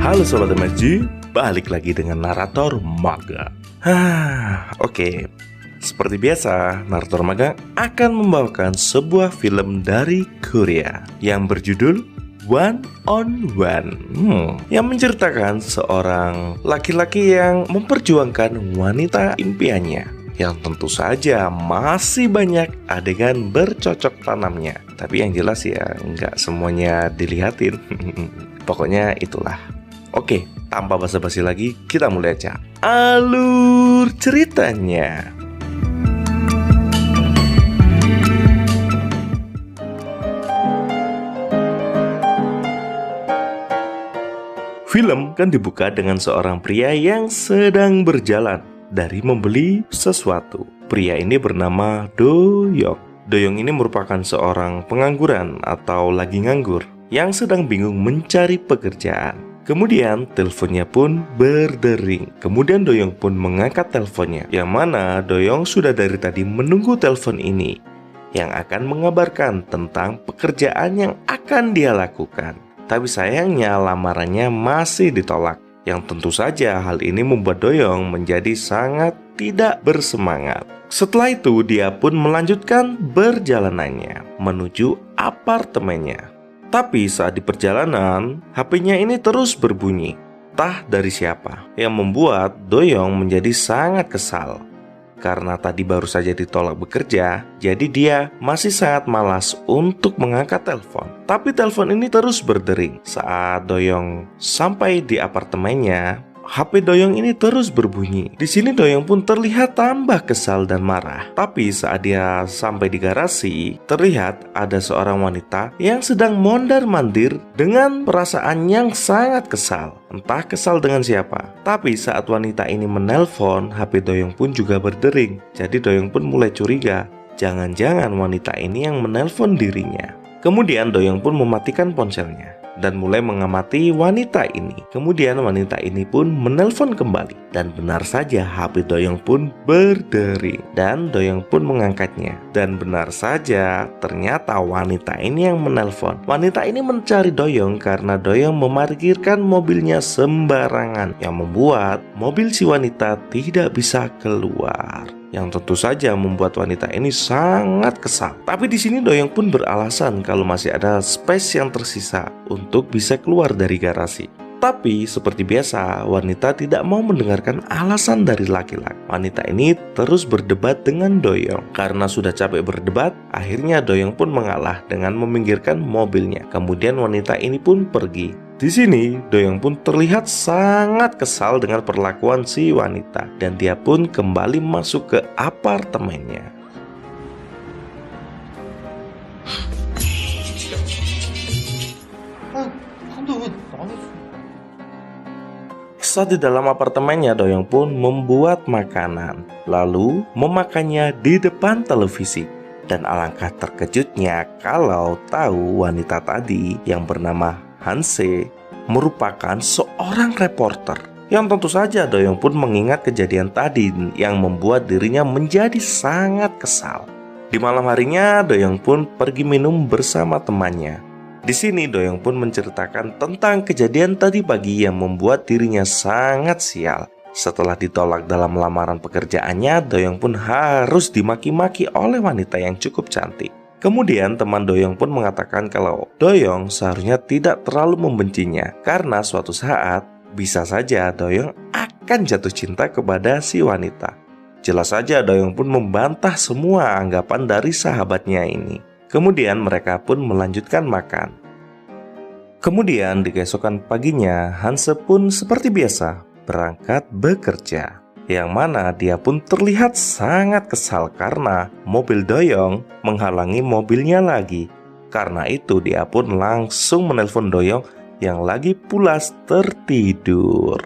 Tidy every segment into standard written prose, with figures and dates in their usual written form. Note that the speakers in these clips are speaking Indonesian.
Halo Sobat MSG, balik lagi dengan narator maga. Oke. Seperti biasa, narator maga akan membawakan sebuah film dari Korea yang berjudul One on One, yang menceritakan seorang laki-laki yang memperjuangkan wanita impiannya, yang tentu saja masih banyak adegan bercocok tanamnya. Tapi yang jelas ya, nggak semuanya dilihatin. Pokoknya itulah. Oke, tanpa basa-basi lagi, kita mulai aja alur ceritanya. Film kan dibuka dengan seorang pria yang sedang berjalan dari membeli sesuatu. Pria ini bernama Doyong. Doyong ini merupakan seorang pengangguran atau lagi nganggur yang sedang bingung mencari pekerjaan. Kemudian teleponnya pun berdering. Kemudian Doyong pun mengangkat teleponnya, yang mana Doyong sudah dari tadi menunggu telepon ini yang akan mengabarkan tentang pekerjaan yang akan dia lakukan. Tapi sayangnya lamarannya masih ditolak, yang tentu saja hal ini membuat Doyong menjadi sangat tidak bersemangat. Setelah itu dia pun melanjutkan perjalanannya menuju apartemennya. Tapi saat di perjalanan, HP-nya ini terus berbunyi, entah dari siapa, yang membuat Doyong menjadi sangat kesal. Karena tadi baru saja ditolak bekerja, jadi dia masih sangat malas untuk mengangkat telepon. Tapi telepon ini terus berdering. Saat Doyong sampai di apartemennya, HP Doyong ini terus berbunyi. Di sini Doyong pun terlihat tambah kesal dan marah. Tapi saat dia sampai di garasi, terlihat ada seorang wanita yang sedang mondar-mandir dengan perasaan yang sangat kesal. Entah kesal dengan siapa. Tapi saat wanita ini menelpon, HP Doyong pun juga berdering. Jadi Doyong pun mulai curiga, jangan-jangan wanita ini yang menelpon dirinya. Kemudian Doyong pun mematikan ponselnya dan mulai mengamati wanita ini. Kemudian wanita ini pun menelpon kembali, dan benar saja HP Doyong pun berdering, dan Doyong pun mengangkatnya. Dan benar saja ternyata wanita ini yang menelpon. Wanita ini mencari Doyong karena Doyong memarkirkan mobilnya sembarangan, yang membuat mobil si wanita tidak bisa keluar, yang tentu saja membuat wanita ini sangat kesal. Tapi di sini Doyong pun beralasan kalau masih ada space yang tersisa untuk bisa keluar dari garasi. Tapi seperti biasa, wanita tidak mau mendengarkan alasan dari laki-laki. Wanita ini terus berdebat dengan Doyong. Karena sudah capek berdebat, akhirnya Doyong pun mengalah dengan meminggirkan mobilnya. Kemudian wanita ini pun pergi. Di sini Doyong pun terlihat sangat kesal dengan perlakuan si wanita, dan dia pun kembali masuk ke apartemennya. Saat di dalam apartemennya, Doyong pun membuat makanan, lalu memakannya di depan televisi. Dan alangkah terkejutnya kalau tahu wanita tadi yang bernama Hanse merupakan seorang reporter. Yang tentu saja Doyong pun mengingat kejadian tadi yang membuat dirinya menjadi sangat kesal. Di malam harinya Doyong pun pergi minum bersama temannya. Di sini Doyong pun menceritakan tentang kejadian tadi pagi yang membuat dirinya sangat sial. Setelah ditolak dalam lamaran pekerjaannya, Doyong pun harus dimaki-maki oleh wanita yang cukup cantik. Kemudian teman Doyong pun mengatakan kalau Doyong seharusnya tidak terlalu membencinya, karena suatu saat bisa saja Doyong akan jatuh cinta kepada si wanita. Jelas saja Doyong pun membantah semua anggapan dari sahabatnya ini. Kemudian mereka pun melanjutkan makan. Kemudian di keesokan paginya, Hanse pun seperti biasa berangkat bekerja, yang mana dia pun terlihat sangat kesal karena mobil Doyong menghalangi mobilnya lagi. Karena itu dia pun langsung menelpon Doyong yang lagi pulas tertidur.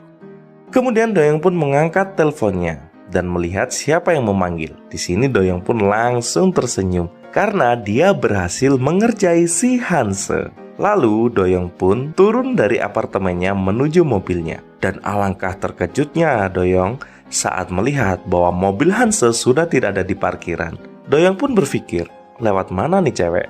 Kemudian Doyong pun mengangkat teleponnya dan melihat siapa yang memanggil. Di sini Doyong pun langsung tersenyum karena dia berhasil mengerjai si Hanse. Lalu Doyong pun turun dari apartemennya menuju mobilnya. Dan alangkah terkejutnya Doyong saat melihat bahwa mobil Hanse sudah tidak ada di parkiran. Doyong pun berpikir, lewat mana nih cewek?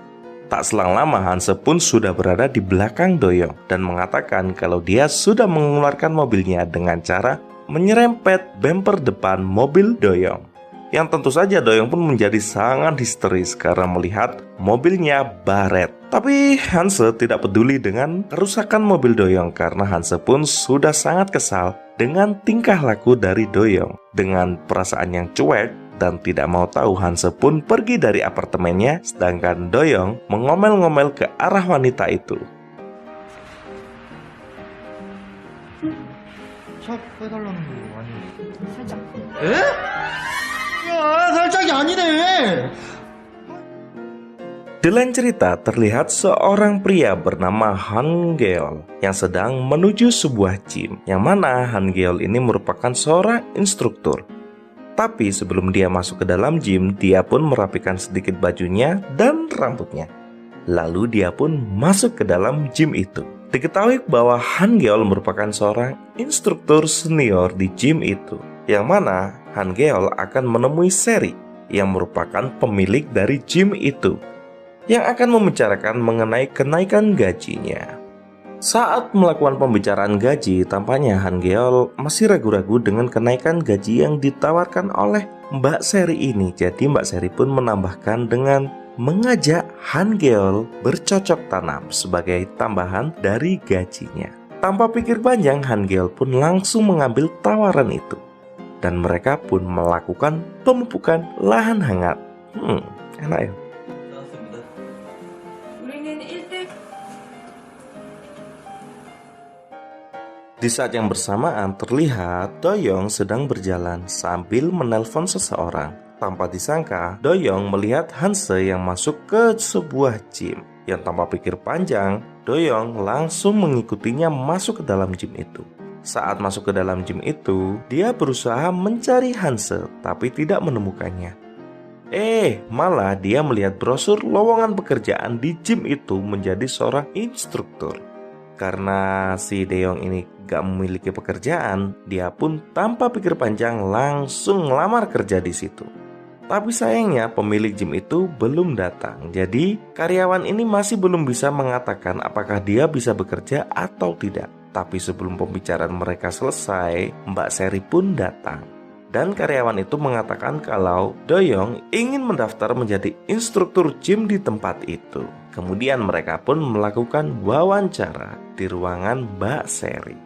Tak selang lama Hanse pun sudah berada di belakang Doyong dan mengatakan kalau dia sudah mengeluarkan mobilnya dengan cara menyerempet bumper depan mobil Doyong. Yang tentu saja Doyong pun menjadi sangat histeris karena melihat mobilnya baret. Tapi Hanse tidak peduli dengan kerusakan mobil Doyong karena Hanse pun sudah sangat kesal dengan tingkah laku dari Doyong. Dengan perasaan yang cuek dan tidak mau tahu, Hanse pun pergi dari apartemennya, sedangkan Doyong mengomel-ngomel ke arah wanita itu. 차 빼달라는 거 아니에요? 살짝. 에? 야, 살짝이 아니네. Di lain cerita, terlihat seorang pria bernama Han Geol yang sedang menuju sebuah gym, yang mana Han Geol ini merupakan seorang instruktur. Tapi sebelum dia masuk ke dalam gym, dia pun merapikan sedikit bajunya dan rambutnya. Lalu dia pun masuk ke dalam gym itu. Diketahui bahwa Han Geol merupakan seorang instruktur senior di gym itu, yang mana Han Geol akan menemui Seri yang merupakan pemilik dari gym itu, yang akan membicarakan mengenai kenaikan gajinya. Saat melakukan pembicaraan gaji, tampaknya Han Geol masih ragu-ragu dengan kenaikan gaji yang ditawarkan oleh Mbak Seri ini. Jadi Mbak Seri pun menambahkan dengan mengajak Han Geol bercocok tanam sebagai tambahan dari gajinya. Tanpa pikir panjang, Han Geol pun langsung mengambil tawaran itu. Dan mereka pun melakukan pemupukan lahan hangat. Enak ya? Di saat yang bersamaan terlihat Doyong sedang berjalan sambil menelpon seseorang. Tanpa disangka, Doyong melihat Hanse yang masuk ke sebuah gym. Yang tanpa pikir panjang, Doyong langsung mengikutinya masuk ke dalam gym itu. Saat masuk ke dalam gym itu, dia berusaha mencari Hanse tapi tidak menemukannya. Malah dia melihat brosur lowongan pekerjaan di gym itu menjadi seorang instruktur. Karena si Doyong ini gak memiliki pekerjaan, dia pun tanpa pikir panjang langsung ngelamar kerja di situ. Tapi sayangnya pemilik gym itu belum datang. Jadi karyawan ini masih belum bisa mengatakan apakah dia bisa bekerja atau tidak. Tapi sebelum pembicaraan mereka selesai, Mbak Seri pun datang. Dan karyawan itu mengatakan kalau Doyong ingin mendaftar menjadi instruktur gym di tempat itu. Kemudian mereka pun melakukan wawancara di ruangan Mbak Seri.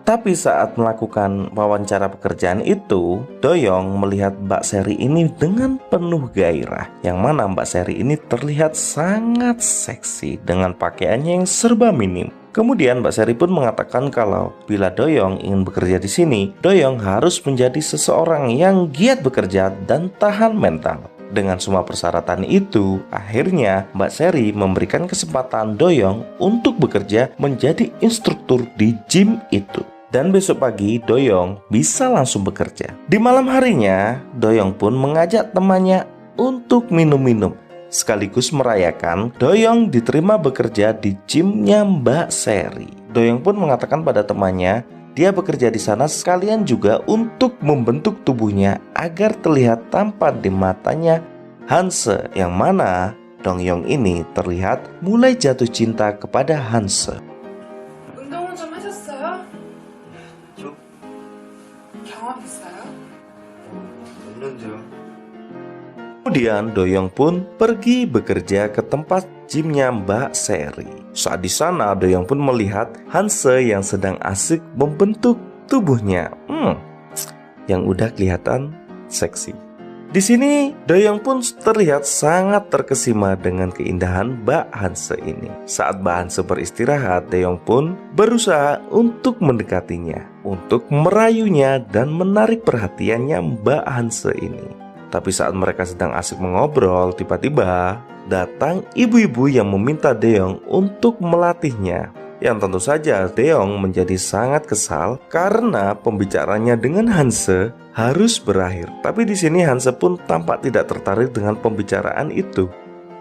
Tapi saat melakukan wawancara pekerjaan itu, Doyong melihat Mbak Seri ini dengan penuh gairah. Yang mana Mbak Seri ini terlihat sangat seksi dengan pakaiannya yang serba minim. Kemudian Mbak Seri pun mengatakan kalau bila Doyong ingin bekerja di sini, Doyong harus menjadi seseorang yang giat bekerja dan tahan mental. Dengan semua persyaratan itu, akhirnya Mbak Seri memberikan kesempatan Doyong untuk bekerja menjadi instruktur di gym itu. Dan besok pagi Doyong bisa langsung bekerja. Di malam harinya, Doyong pun mengajak temannya untuk minum-minum, sekaligus merayakan Doyong diterima bekerja di gymnya Mbak Seri. Doyong pun mengatakan pada temannya, dia bekerja di sana sekalian juga untuk membentuk tubuhnya agar terlihat tampan di matanya Hanse, yang mana Doyong ini terlihat mulai jatuh cinta kepada Hanse. 운동은 좀 하셨어요? 저 경험 있어요? 몇 년째요? Kemudian Doyong pun pergi bekerja ke tempat gymnya Mbak Seri. Saat di sana Doyong pun melihat Hanse yang sedang asik membentuk tubuhnya, yang udah kelihatan seksi. Di sini Doyong pun terlihat sangat terkesima dengan keindahan Mbak Hanse ini. Saat Mbak Hanse beristirahat, Doyong pun berusaha untuk mendekatinya, untuk merayunya dan menarik perhatiannya Mbak Hanse ini. Tapi saat mereka sedang asik mengobrol, tiba-tiba datang ibu-ibu yang meminta Doyong untuk melatihnya. Yang tentu saja Doyong menjadi sangat kesal karena pembicaranya dengan Hanse harus berakhir. Tapi di sini Hanse pun tampak tidak tertarik dengan pembicaraan itu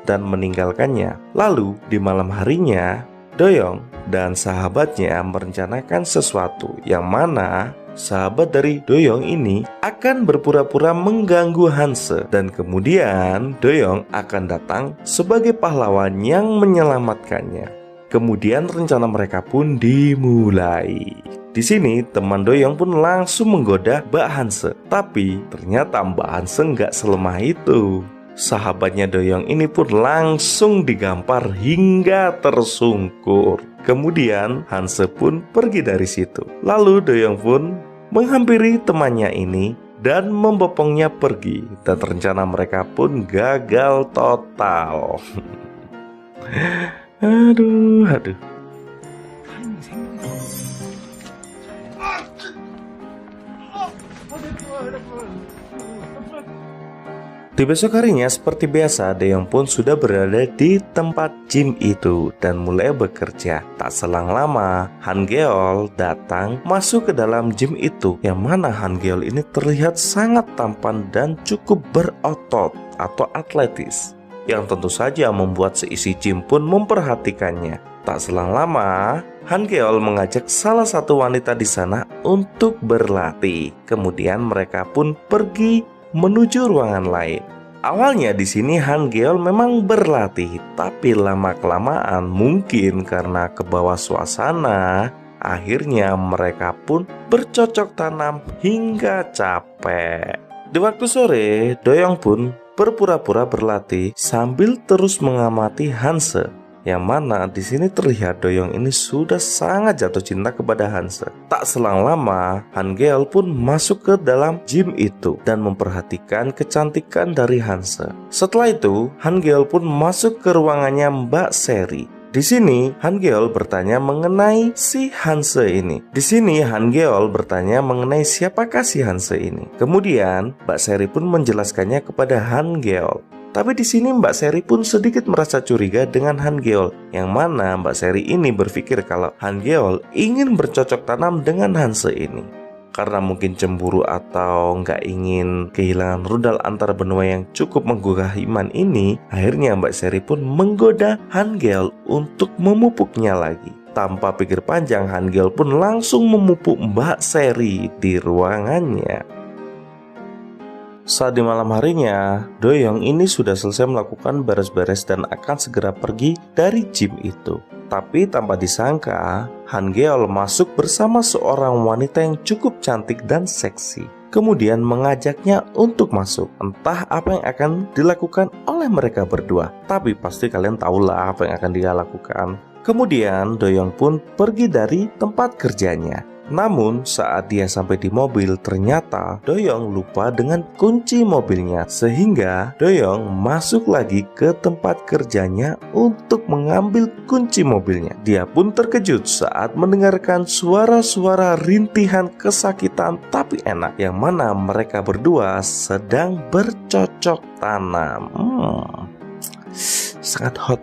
dan meninggalkannya. Lalu di malam harinya, Doyong dan sahabatnya merencanakan sesuatu yang mana sahabat dari Doyong ini akan berpura-pura mengganggu Hanse, dan kemudian Doyong akan datang sebagai pahlawan yang menyelamatkannya. Kemudian rencana mereka pun dimulai. Di sini teman Doyong pun langsung menggoda Mbak Hanse, tapi ternyata Mbak Hanse nggak selemah itu. Sahabatnya Doyong ini pun langsung digampar hingga tersungkur. Kemudian Hanse pun pergi dari situ. Lalu Doyong pun menghampiri temannya ini dan membopongnya pergi, dan rencana mereka pun gagal total. Aduh. Di besok harinya seperti biasa, Doyong pun sudah berada di tempat gym itu dan mulai bekerja. Tak selang lama, Hangeol datang masuk ke dalam gym itu, yang mana Hangeol ini terlihat sangat tampan dan cukup berotot atau atletis, yang tentu saja membuat seisi gym pun memperhatikannya. Tak selang lama, Hangeol mengajak salah satu wanita di sana untuk berlatih. Kemudian mereka pun pergi menuju ruangan lain. Awalnya di sini Hangeol memang berlatih, tapi lama-kelamaan mungkin karena kebawa suasana, akhirnya mereka pun bercocok tanam hingga capek. Di waktu sore, Doyong pun berpura-pura berlatih sambil terus mengamati Hanse, yang mana di sini terlihat Doyong ini sudah sangat jatuh cinta kepada Hanse. Tak selang lama, Hangeol pun masuk ke dalam gym itu dan memperhatikan kecantikan dari Hanse. Setelah itu, Hangeol pun masuk ke ruangannya Mbak Seri. Di sini Hangeol bertanya mengenai si Hanse ini. Siapakah si Hanse ini. Kemudian Mbak Seri pun menjelaskannya kepada Hangeol. Tapi di sini Mbak Seri pun sedikit merasa curiga dengan Hangeol, yang mana Mbak Seri ini berpikir kalau Hangeol ingin bercocok tanam dengan Hanse ini. Karena mungkin cemburu atau nggak ingin kehilangan rudal antar benua yang cukup menggugah iman ini, akhirnya Mbak Seri pun menggoda Hangeol untuk memupuknya lagi. Tanpa pikir panjang, Hangeol pun langsung memupuk Mbak Seri di ruangannya. Saat di malam harinya, Doyong ini sudah selesai melakukan beres-beres dan akan segera pergi dari gym itu. Tapi tanpa disangka, Hangeol masuk bersama seorang wanita yang cukup cantik dan seksi. Kemudian mengajaknya untuk masuk. Entah apa yang akan dilakukan oleh mereka berdua, tapi pasti kalian tahulah apa yang akan dia lakukan. Kemudian Doyong pun pergi dari tempat kerjanya. Namun saat dia sampai di mobil, ternyata Doyong lupa dengan kunci mobilnya, sehingga Doyong masuk lagi ke tempat kerjanya untuk mengambil kunci mobilnya. Dia pun terkejut saat mendengarkan suara-suara rintihan kesakitan tapi enak, yang mana mereka berdua sedang bercocok tanam. Sangat hot.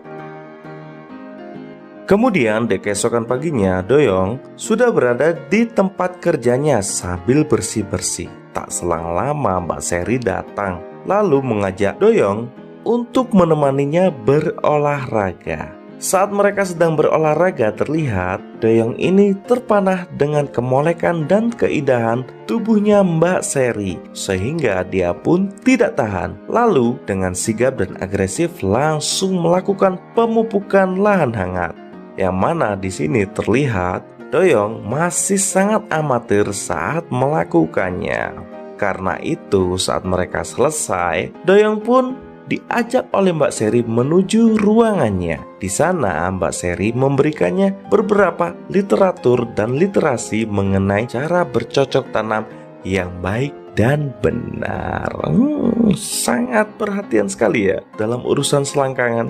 Kemudian di keesokan paginya, Doyong sudah berada di tempat kerjanya sambil bersih-bersih. Tak selang lama Mbak Seri datang, lalu mengajak Doyong untuk menemaninya berolahraga. Saat mereka sedang berolahraga, terlihat Doyong ini terpanah dengan kemolekan dan keindahan tubuhnya Mbak Seri, sehingga dia pun tidak tahan. Lalu dengan sigap dan agresif langsung melakukan pemupukan lahan hangat. Yang mana di sini terlihat Doyong masih sangat amatir saat melakukannya. Karena itu saat mereka selesai, Doyong pun diajak oleh Mbak Seri menuju ruangannya. Di sana Mbak Seri memberikannya beberapa literatur dan literasi mengenai cara bercocok tanam yang baik dan benar. Sangat perhatian sekali ya dalam urusan selangkangan.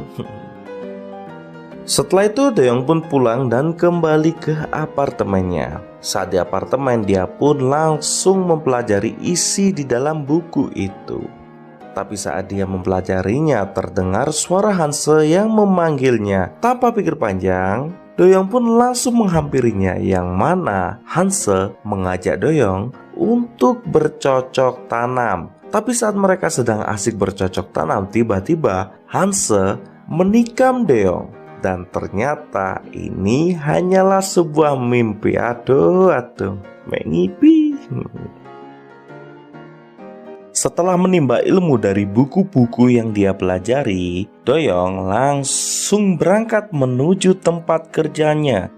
Setelah itu Doyong pun pulang dan kembali ke apartemennya. Saat di apartemen, dia pun langsung mempelajari isi di dalam buku itu. Tapi saat dia mempelajarinya, terdengar suara Hanse yang memanggilnya. Tanpa pikir panjang, Doyong pun langsung menghampirinya, yang mana Hanse mengajak Doyong untuk bercocok tanam. Tapi saat mereka sedang asik bercocok tanam, tiba-tiba Hanse menikam Doyong. Dan ternyata ini hanyalah sebuah mimpi. Aduh, mengipi. Setelah menimba ilmu dari buku-buku yang dia pelajari, Doyong langsung berangkat menuju tempat kerjanya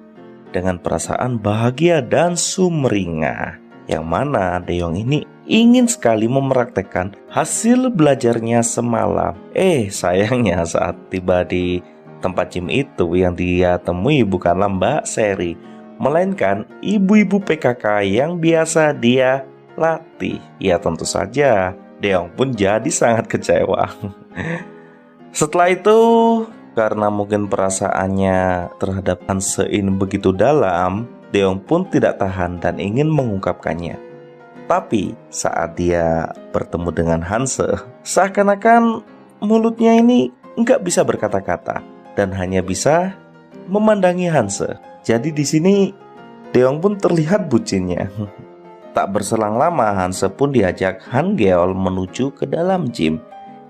dengan perasaan bahagia dan sumringah. Yang mana Doyong ini ingin sekali mempraktekkan hasil belajarnya semalam. Sayangnya saat tiba di tempat gym itu yang dia temui bukanlah Mbak Seri, melainkan ibu-ibu PKK yang biasa dia latih. Ya tentu saja Doyong pun jadi sangat kecewa. Setelah itu, karena mungkin perasaannya terhadap Hanse ini begitu dalam, Doyong pun tidak tahan dan ingin mengungkapkannya. Tapi saat dia bertemu dengan Hanse, seakan-akan mulutnya ini nggak bisa berkata-kata dan hanya bisa memandangi Hanse. Jadi di sini Doyong pun terlihat bucinnya. Tak berselang lama, Hanse pun diajak Hangeol menuju ke dalam gym.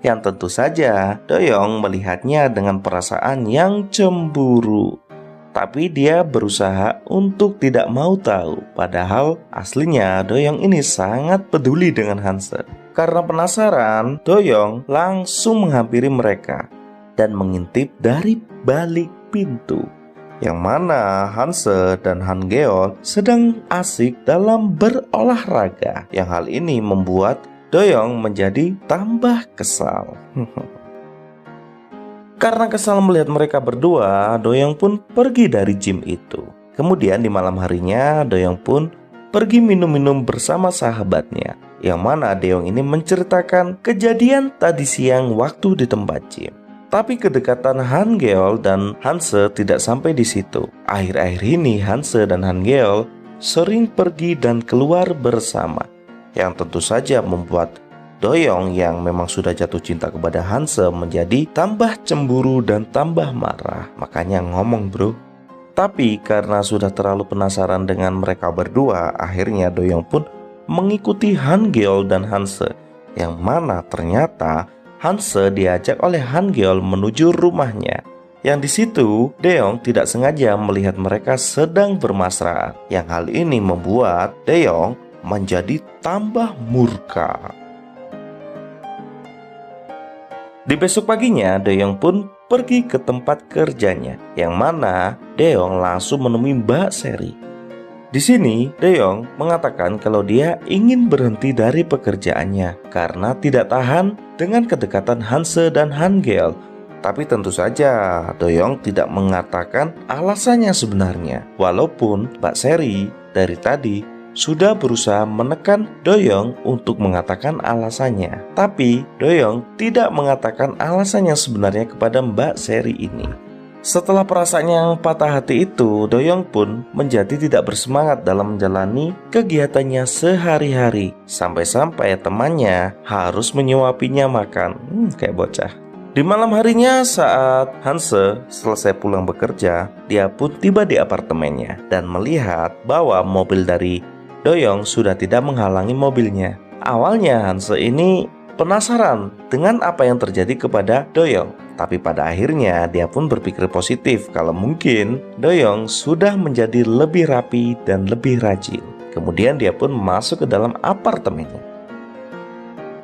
Yang tentu saja Doyong melihatnya dengan perasaan yang cemburu. Tapi dia berusaha untuk tidak mau tahu. Padahal aslinya Doyong ini sangat peduli dengan Hanse. Karena penasaran, Doyong langsung menghampiri mereka dan mengintip dari balik pintu, yang mana Hanse dan Hangeol sedang asik dalam berolahraga. Yang hal ini membuat Doyong menjadi tambah kesal. Karena kesal melihat mereka berdua, Doyong pun pergi dari gym itu. Kemudian di malam harinya, Doyong pun pergi minum-minum bersama sahabatnya, yang mana Doyong ini menceritakan kejadian tadi siang waktu di tempat gym. Tapi kedekatan Hangeol dan Hanse tidak sampai di situ. Akhir-akhir ini Hanse dan Hangeol sering pergi dan keluar bersama, yang tentu saja membuat Doyong yang memang sudah jatuh cinta kepada Hanse menjadi tambah cemburu dan tambah marah. Makanya ngomong bro. Tapi karena sudah terlalu penasaran dengan mereka berdua, akhirnya Doyong pun mengikuti Hangeol dan Hanse, yang mana ternyata Hanse diajak oleh Hangeol menuju rumahnya. Yang di situ Doyong tidak sengaja melihat mereka sedang bermesraan. Yang hal ini membuat Doyong menjadi tambah murka. Di besok paginya Doyong pun pergi ke tempat kerjanya, yang mana Doyong langsung menemui Mbak Seri. Di sini Doyong mengatakan kalau dia ingin berhenti dari pekerjaannya karena tidak tahan dengan kedekatan Hanse dan Hangeol. Tapi tentu saja Doyong tidak mengatakan alasannya sebenarnya. Walaupun Mbak Seri dari tadi sudah berusaha menekan Doyong untuk mengatakan alasannya, tapi Doyong tidak mengatakan alasannya sebenarnya kepada Mbak Seri ini. Setelah perasaannya yang patah hati itu, Doyong pun menjadi tidak bersemangat dalam menjalani kegiatannya sehari-hari. Sampai-sampai temannya harus menyuapinya makan. Kayak bocah. Di malam harinya saat Hanse selesai pulang bekerja, dia pun tiba di apartemennya dan melihat bahwa mobil dari Doyong sudah tidak menghalangi mobilnya. Awalnya Hanse ini penasaran dengan apa yang terjadi kepada Doyong. Tapi pada akhirnya dia pun berpikir positif kalau mungkin Doyong sudah menjadi lebih rapi dan lebih rajin. Kemudian dia pun masuk ke dalam apartemennya.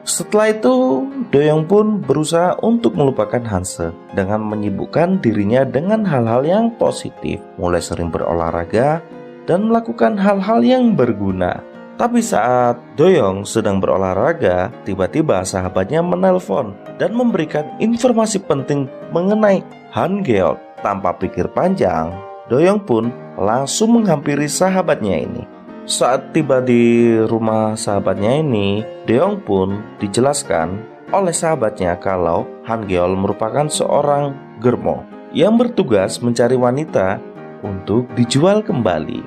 Setelah itu Doyong pun berusaha untuk melupakan Hanse dengan menyibukkan dirinya dengan hal-hal yang positif, mulai sering berolahraga dan melakukan hal-hal yang berguna. Tapi saat Doyong sedang berolahraga, tiba-tiba sahabatnya menelpon dan memberikan informasi penting mengenai Hangeol. Tanpa pikir panjang, Doyong pun langsung menghampiri sahabatnya ini. Saat tiba di rumah sahabatnya ini, Doyong pun dijelaskan oleh sahabatnya kalau Hangeol merupakan seorang germo yang bertugas mencari wanita untuk dijual kembali.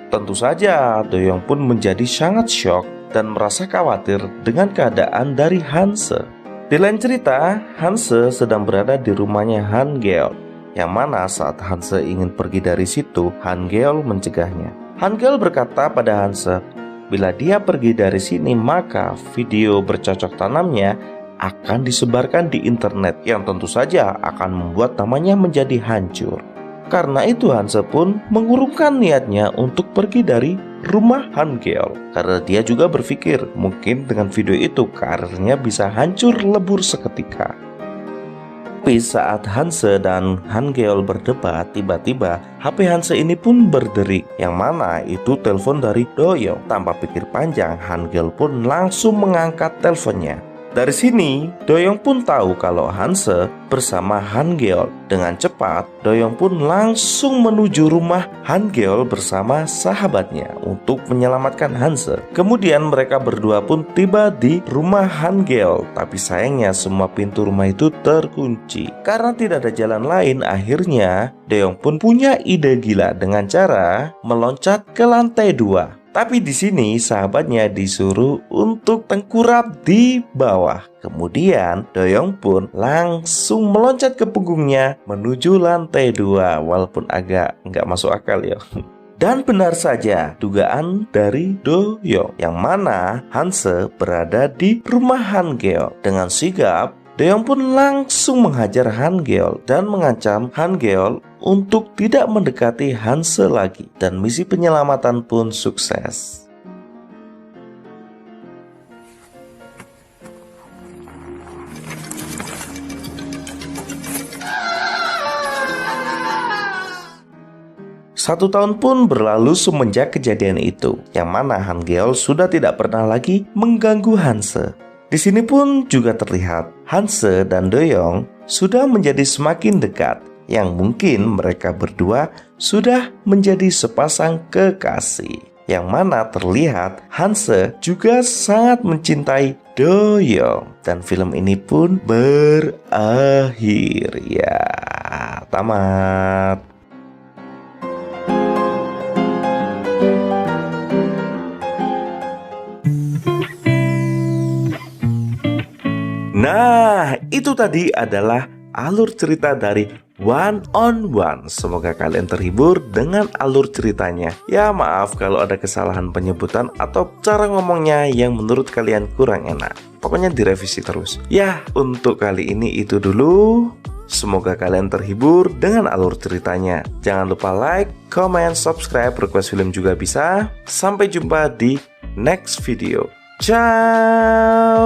Tentu saja Doyong pun menjadi sangat syok dan merasa khawatir dengan keadaan dari Hanse. Di lain cerita, Hanse sedang berada di rumahnya Hangeol, yang mana saat Hanse ingin pergi dari situ, Hangeol mencegahnya. Hangeol berkata pada Hanse, bila dia pergi dari sini maka video bercocok tanamnya akan disebarkan di internet, yang tentu saja akan membuat namanya menjadi hancur. Karena itu Hanse pun mengurungkan niatnya untuk pergi dari rumah Hangul. Karena dia juga berpikir mungkin dengan video itu karirnya bisa hancur lebur seketika. Tapi saat Hanse dan Hangul berdebat, tiba-tiba HP Hanse ini pun berdering, yang mana itu telepon dari Doyoung. Tanpa pikir panjang, Hangul pun langsung mengangkat teleponnya. Dari sini, Doyoung pun tahu kalau Hanse bersama Hangul. Dengan cepat, Doyoung pun langsung menuju rumah Hangul bersama sahabatnya untuk menyelamatkan Hanse. Kemudian mereka berdua pun tiba di rumah Hangul. Tapi sayangnya semua pintu rumah itu terkunci. Karena tidak ada jalan lain, akhirnya Doyoung pun punya ide gila dengan cara meloncat ke lantai 2. Tapi di sini sahabatnya disuruh untuk tengkurap di bawah. Kemudian Doyoung pun langsung meloncat ke punggungnya menuju lantai 2, walaupun agak nggak masuk akal ya. Dan benar saja dugaan dari Doyoung, yang mana Hanse berada di rumah Hangul. Dengan sigap, Doyoung pun langsung menghajar Hangul dan mengancam Hangul untuk tidak mendekati Hanse lagi, dan misi penyelamatan pun sukses. Satu tahun pun berlalu semenjak kejadian itu, yang mana Hangul sudah tidak pernah lagi mengganggu Hanse. Di sini pun juga terlihat Hanse dan Doyoung sudah menjadi semakin dekat, yang mungkin mereka berdua sudah menjadi sepasang kekasih. Yang mana terlihat Hanse juga sangat mencintai Doyoung. Dan film ini pun berakhir. Ya, tamat. Nah, itu tadi adalah alur cerita dari One on One. Semoga kalian terhibur dengan alur ceritanya. Ya maaf kalau ada kesalahan penyebutan atau cara ngomongnya yang menurut kalian kurang enak. Pokoknya direvisi terus. Ya, untuk kali ini itu dulu. Semoga kalian terhibur dengan alur ceritanya. Jangan lupa like, comment, subscribe, request film juga bisa. Sampai jumpa di next video. Ciao.